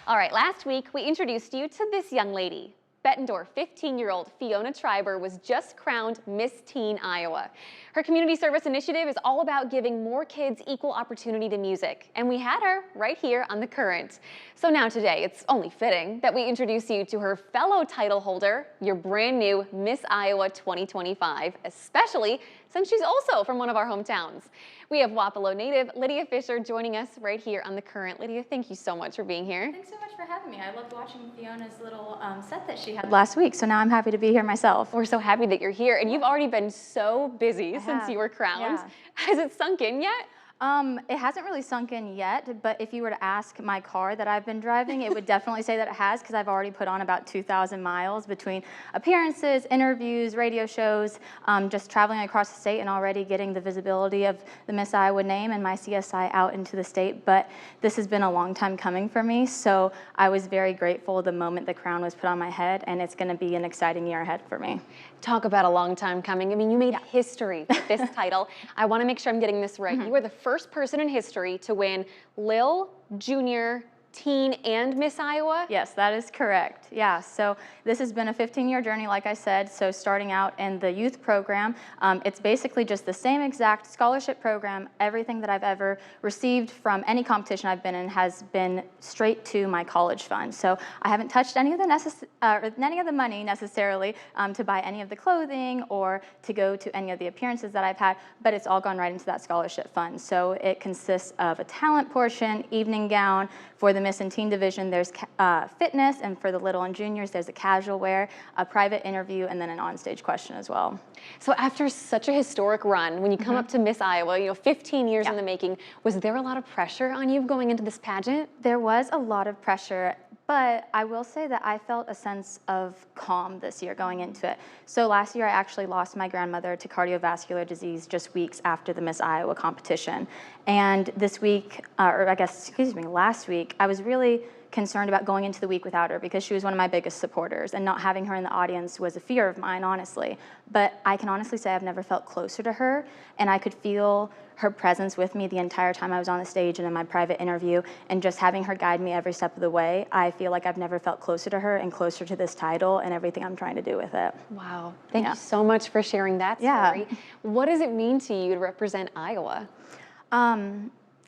All right, last week we introduced you to this young lady. Bettendorf 15-year-old Fiona Schreiber was just crowned Miss Teen Iowa. Her community service initiative is all about giving more kids equal opportunity to music, and we had her right here on The Current. So now today, it's only fitting that we introduce you to her fellow title holder, your brand new Miss Iowa 2025, especially since she's also from one of our hometowns. We have Wapello native Lydia Fisher joining us right here on The Current. Lydia, thank you so much for being here. Thanks so much for having me. I loved watching Fiona's little set that she had last week, so now I'm happy to be here myself. We're so happy that you're here, and you've already been so busy since you were crowned. Yeah. Has it sunk in yet? It hasn't really sunk in yet, but if you were to ask my car that I've been driving, it would definitely say that it has, because I've already put on about 2,000 miles between appearances, interviews, radio shows, just traveling across the state and already getting the visibility of the Miss Iowa name and my CSI out into the state. But this has been a long time coming for me, so I was very grateful the moment the crown was put on my head, and it's going to be an exciting year ahead for me. Talk about a long time coming. I mean, you made history with this title. I want to make sure I'm getting this right. You were the first person in history to win Lil, Junior, Teen, and Miss Iowa? Yes, that is correct. Yeah, so this has been a 15-year journey, like I said. So starting out in the youth program, it's basically just the same exact scholarship program. Everything that I've ever received from any competition I've been in has been straight to my college fund. So I haven't touched any of the money necessarily to buy any of the clothing or to go to any of the appearances that I've had, but it's all gone right into that scholarship fund. So it consists of a talent portion, evening gown. For the Miss and Teen division, there's fitness, and for the little and juniors, there's a casual wear, a private interview, and then an onstage question as well. So after such a historic run, when you come up to Miss Iowa, 15 years in the making, was there a lot of pressure on you going into this pageant? There was a lot of pressure, but I will say that I felt a sense of calm this year going into it. So last year, I actually lost my grandmother to cardiovascular disease just weeks after the Miss Iowa competition. And this week, last week, I was really concerned about going into the week without her because she was one of my biggest supporters, and not having her in the audience was a fear of mine, honestly. But I can honestly say I've never felt closer to her, and I could feel her presence with me the entire time I was on the stage and in my private interview, and just having her guide me every step of the way. I feel like I've never felt closer to her and closer to this title and everything I'm trying to do with it. Wow, thank you so much for sharing that story. What does it mean to you to represent Iowa?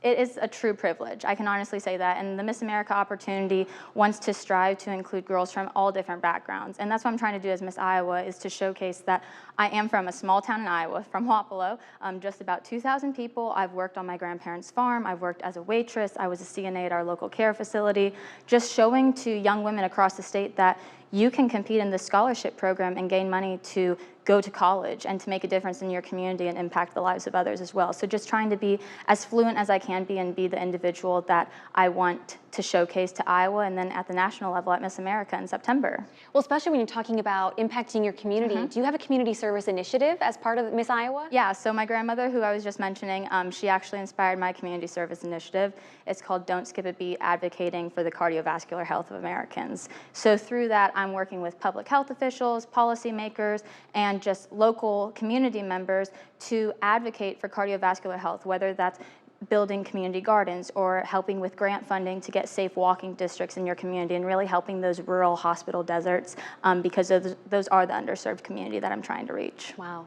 It is a true privilege. I can honestly say that. And the Miss America opportunity wants to strive to include girls from all different backgrounds. And that's what I'm trying to do as Miss Iowa, is to showcase that I am from a small town in Iowa, from Wapello, just about 2,000 people. I've worked on my grandparents' farm. I've worked as a waitress. I was a CNA at our local care facility, just showing to young women across the state that you can compete in this scholarship program and gain money to go to college and to make a difference in your community and impact the lives of others as well. So just trying to be as fluent as I can be and be the individual that I want to showcase to Iowa, and then at the national level at Miss America in September. Well, especially when you're talking about impacting your community, do you have a community service initiative as part of Miss Iowa? Yeah, so my grandmother, who I was just mentioning, she actually inspired my community service initiative. It's called Don't Skip a Beat, advocating for the cardiovascular health of Americans. So through that, I'm working with public health officials, policymakers, and just local community members to advocate for cardiovascular health, whether that's building community gardens or helping with grant funding to get safe walking districts in your community, and really helping those rural hospital deserts because those are the underserved community that I'm trying to reach. Wow.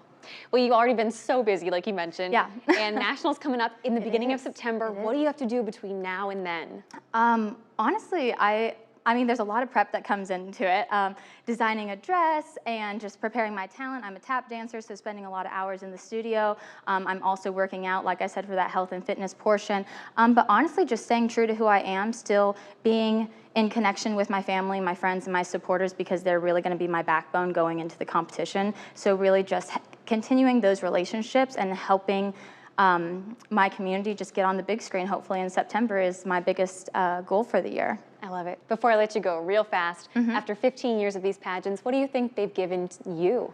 Well, you've already been so busy, like you mentioned. Yeah. And Nationals coming up in the beginning of September. What do you have to do between now and then? Honestly, I mean, there's a lot of prep that comes into it. Designing a dress and just preparing my talent. I'm a tap dancer, so spending a lot of hours in the studio. I'm also working out, like I said, for that health and fitness portion. But honestly, just staying true to who I am, still being in connection with my family, my friends, and my supporters, because they're really going to be my backbone going into the competition. So really just continuing those relationships and helping my community just get on the big screen, hopefully in September, is my biggest goal for the year. I love it. Before I let you go, real fast, after 15 years of these pageants, what do you think they've given you?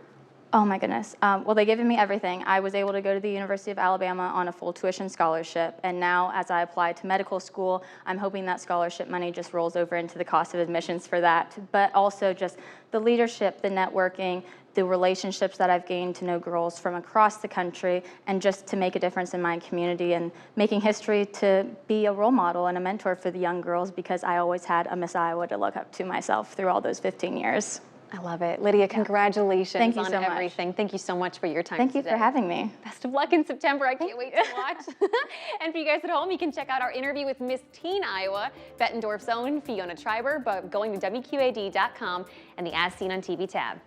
Oh my goodness. Well, they've given me everything. I was able to go to the University of Alabama on a full tuition scholarship, and now as I apply to medical school, I'm hoping that scholarship money just rolls over into the cost of admissions for that. But also just the leadership, the networking, the relationships that I've gained to know girls from across the country, and just to make a difference in my community and making history to be a role model and a mentor for the young girls, because I always had a Miss Iowa to look up to myself through all those 15 years. I love it. Lydia, congratulations Thank you on so much. everything. Thank you so much for your time Thank you today. for having me. Best of luck in September. I can't wait to watch. And for you guys at home, you can check out our interview with Miss Teen Iowa, Bettendorf's own Fiona Treiber, by going to WQAD.com and the As Seen on TV tab.